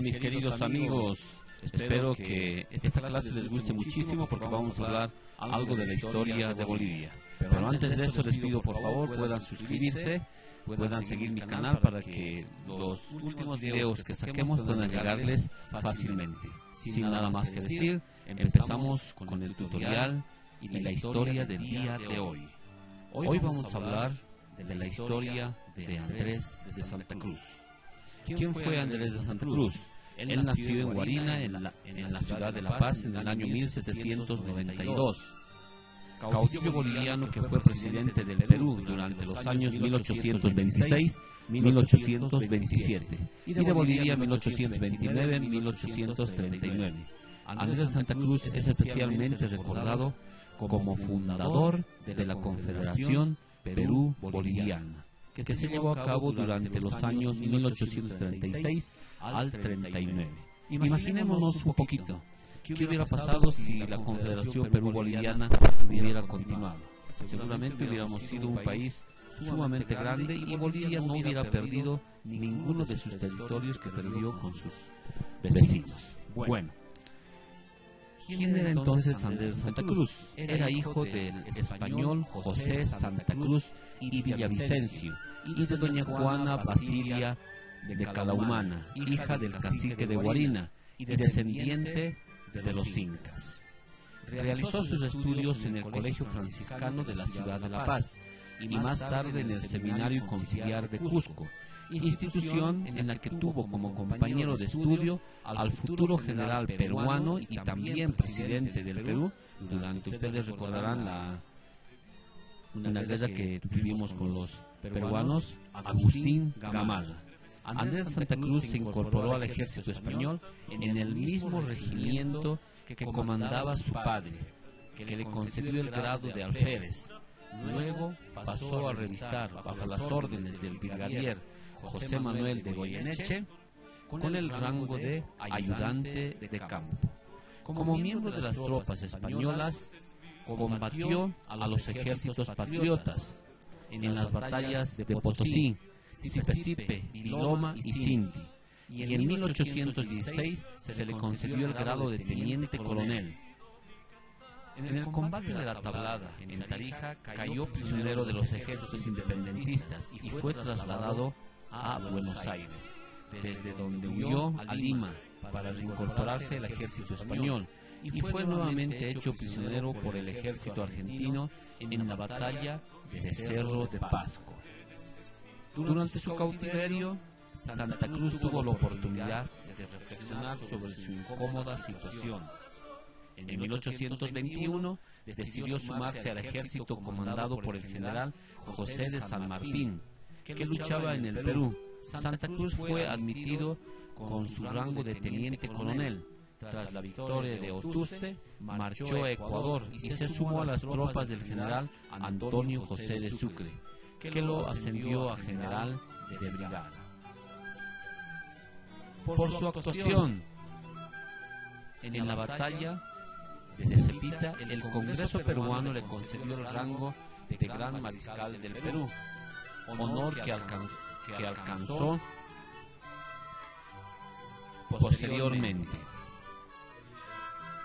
mis queridos amigos, espero que esta clase les guste muchísimo porque vamos a hablar algo de la historia de Bolivia. Pero antes de eso les pido por favor puedan suscribirse, puedan seguir mi canal para que los últimos videos que saquemos puedan llegarles fácilmente. Sin nada más que decir, empezamos con el tutorial y la historia del día de hoy. Hoy vamos a hablar de la historia de Andrés de Santa Cruz. ¿Quién fue Andrés de Santa Cruz? Él nació en Guarina, en la ciudad de La Paz, en el año 1792. Caudillo boliviano que fue presidente del Perú durante los años 1826-1827 y de Bolivia 1829-1839. Andrés de Santa Cruz es especialmente recordado como fundador de la Confederación Perú-Boliviana, que se llevó a cabo durante los años 1836 al 39. Imaginémonos un poquito, ¿qué hubiera pasado si la Confederación Perú-Boliviana hubiera continuado? Seguramente hubiéramos sido un país sumamente grande y Bolivia no hubiera perdido ninguno de sus territorios que perdió con sus vecinos. Bueno, ¿quién era entonces Andrés de Santa Cruz? Era hijo del español José Santa Cruz y Villavicencio y de doña Juana Basilia de Calahumana, hija del cacique de Guarina y descendiente de los incas. Realizó sus estudios en el Colegio Franciscano de la ciudad de La Paz y más tarde en el Seminario Conciliar de Cusco, institución en la que tuvo como compañero de estudio al futuro general peruano y también presidente del Perú durante, ustedes recordarán, una guerra que tuvimos con los peruanos, Agustín Gamarra. Andrés de Santa Cruz se incorporó al ejército español en el mismo regimiento que comandaba su padre, que le concedió el grado de alférez. Luego pasó a revistar bajo las órdenes del brigadier José Manuel de Goyeneche con el rango de ayudante de campo. Como miembro de las tropas españolas, combatió a los ejércitos patriotas en las batallas de Potosí, Sipe, Loma y Cinti, y en 1816 se le concedió el grado de teniente coronel. En el combate de la Tablada, en Tarija, cayó prisionero de los ejércitos independentistas y fue trasladado a Buenos Aires, desde donde huyó a Lima para reincorporarse al ejército español y fue nuevamente hecho prisionero por el ejército argentino en la batalla de Cerro de Pasco. Durante su cautiverio, Santa Cruz tuvo la oportunidad de reflexionar sobre su incómoda situación. En 1821 decidió sumarse al ejército comandado por el general José de San Martín, que luchaba en el Perú. Santa Cruz fue admitido con su rango de teniente coronel. Tras la victoria de Otuste, marchó a Ecuador y se sumó a las tropas del general Antonio José de Sucre, que lo ascendió a general de brigada. Por su actuación en la batalla de Cepita, el Congreso peruano le concedió el rango de Gran Mariscal del Perú, honor que alcanzó posteriormente.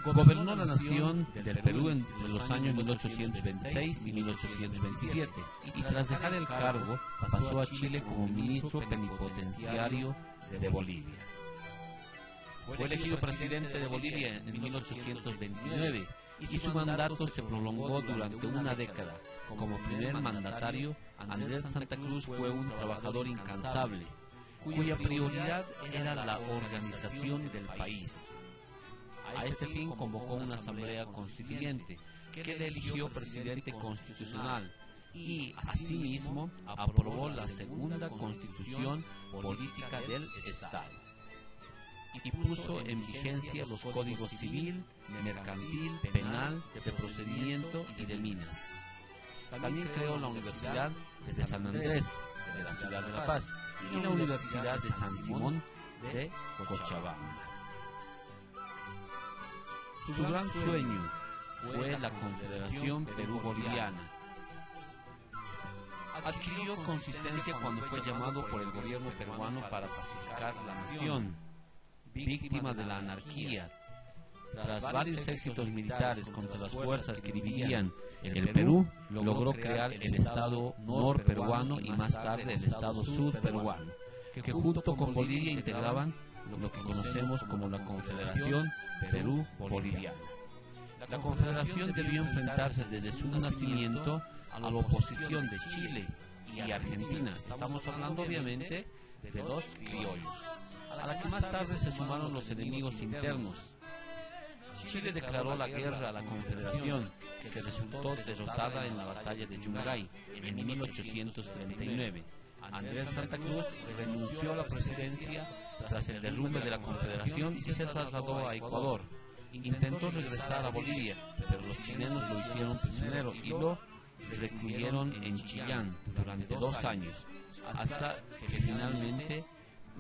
Gobernó la nación del Perú entre los años 1826 y 1827 y tras dejar el cargo pasó a Chile como ministro plenipotenciario de Bolivia. Fue elegido presidente de Bolivia en 1829 y su mandato se prolongó durante una década. Como primer mandatario, Andrés de Santa Cruz fue un trabajador incansable, cuya prioridad era la organización del país. A este fin convocó una asamblea constituyente que le eligió presidente constitucional y asimismo aprobó la segunda constitución política del Estado y puso en vigencia los códigos civil, mercantil, penal, de procedimiento y de minas. También creó la Universidad de San Andrés de la ciudad de La Paz y la Universidad de San Simón de Cochabamba. Su gran sueño fue la Confederación Perú-Boliviana. Adquirió consistencia cuando fue llamado por el gobierno peruano para pacificar la nación. víctima de la anarquía. Tras varios éxitos militares contra las fuerzas que dividían el Perú, logró crear el Estado norperuano y más tarde el Estado sudperuano, que junto con Bolivia integraban lo que conocemos como la Confederación Perú-Boliviana. La Confederación debió enfrentarse desde su nacimiento a la oposición de Chile y Argentina. Estamos hablando obviamente de los criollos, a la que más tarde se sumaron los enemigos internos. Chile declaró la guerra a la Confederación, que resultó derrotada en la batalla de Yungay en 1839. Andrés Santa Cruz renunció a la presidencia tras el derrumbe de la Confederación y se trasladó a Ecuador. Intentó regresar a Bolivia, pero los chilenos lo hicieron prisionero y lo recluyeron en Chillán durante 2 años, hasta que finalmente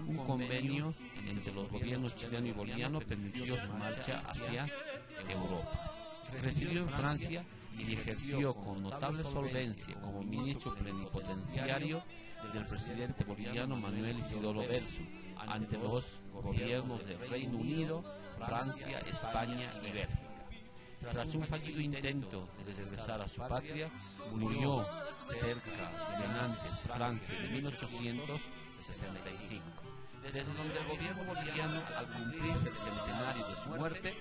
un convenio entre los gobiernos chileno y boliviano permitió su marcha hacia Europa. Residió en Francia y ejerció con notable solvencia como ministro plenipotenciario del presidente boliviano Manuel Isidoro Belsu ante los gobiernos del Reino Unido, Francia, España y Bélgica. Tras un fallido intento de regresar a su patria, murió cerca de Nantes, Francia, en 1865. Desde donde el gobierno boliviano, al cumplirse el centenario de su muerte,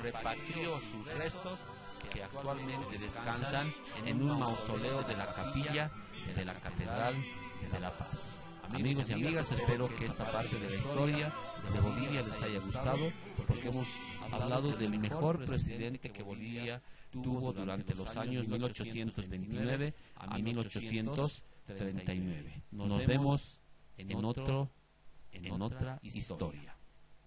repatrió sus restos, que actualmente descansan en un mausoleo de la capilla de la Catedral de La Paz. Amigos y amigas, espero que esta parte de la historia de Bolivia les haya gustado, porque hemos hablado del mejor presidente que Bolivia tuvo durante los años 1829 a 1839. Nos vemos en otra historia.